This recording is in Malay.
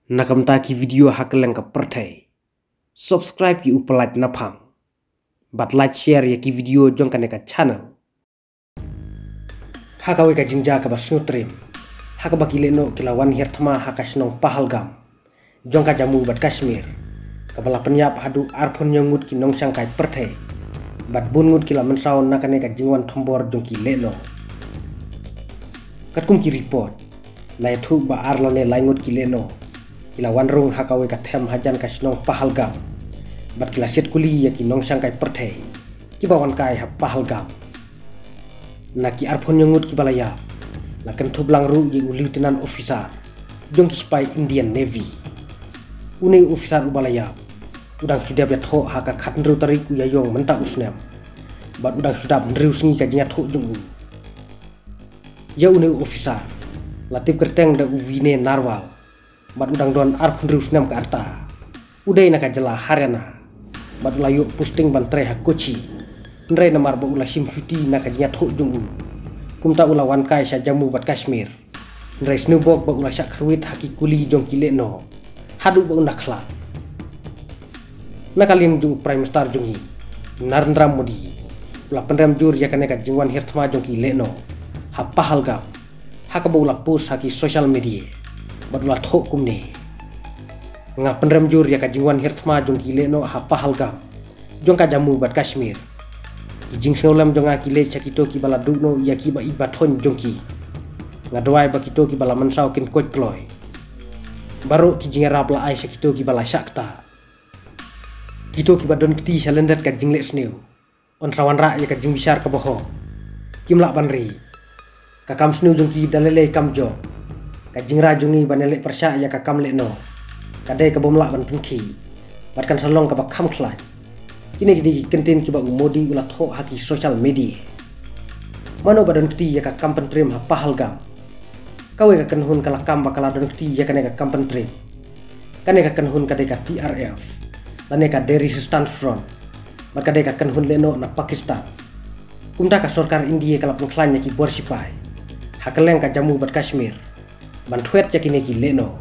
Nakamtaki video hakeleng ka pertai. Subscribe ki upalike napang. But like share ya ki video jong kaneka channel. Hakawe ka jingja ka basnutrim. Hakaba kileno kilawan hirtma hakasnong Pahalgam. Jong ka jamu bat Kashmir. Kabala penyap hadu arpon nyongut ki nong sangkai pertai. Bat bungut kila mensaw nakaneka jingwan tombor jong ki leno. Katkum ki report. Lai thu ba arlane laingut ki leno. Kila wanrung hakawe ka them hajan kasnong Pahalgam. Bat kila set kuli ya ki nong sangkai pertai. Ki bawan kai ha Pahalgam. Na ki arpon nyongut ki balaya. Na kentu blangru ye lieutenant officer. Jong ki spy Indian Navy. Unai officer ubalaya. Udang sudah betho haka khatnru tarik uyayong menta usnem. Bat udang sudah mendriu sengi ka jinya tho jong u. Ya unai officer. Latip kerteng da uvine narwal. Bat udang don arpun rius nam ke arta. Udai naka jela Haryana. Bat ulayo posting bantre ha Kochi. Ndrai namar ba ula sim cuti naka jinya tho jong u. Kumta ula wan kai sa jamu bat Kashmir. Ndrai snubok ba ula syak kruit haki kuli jong kileno. Hadu ba unda khla. Nakalin jong Prime Star jongi. Narendra Modi. Ula penrem jur ya kaneka jingwan hirtma jong kileno. Ha Pahalgam. Haka ba ula post haki social media. Badula thok kumne nga penrem jur ya ka jingwan hirtma jong kileno ha Pahalgam jong ka jamu bat Kashmir jing solam jong akile chakito ki bala dugno ya ki ba ibathon jong ki nga doai ba kito ki bala mansaw kin koch kloy baro ki jingera bla ai chakito ki bala shakta kito ki badon kti salender ka jingle sneu on sawan ra ya ka jing bisar ka boho kimla banri ka kam sneu jong ki dalele kamjo ka jingra jungi banele persya ya ka kam lekno kadai ka bomla ban penki batkan salong ka bakam khlai kini di kentin ki ba Modi ula tho haki social media mano badan kti ya ka kam pentrim ha Pahalgam kawe ka kenhun kala kam bakala don kti ya kane ka kam pentrim kane ka kenhun kadai ka TRF lane ka The Resistance Front bat kadai ka kenhun leno na Pakistan kumta ka sarkar India kala pengklanya ki borsipai hakeleng ka jamu bat Kashmir Bantuet yakini ki leno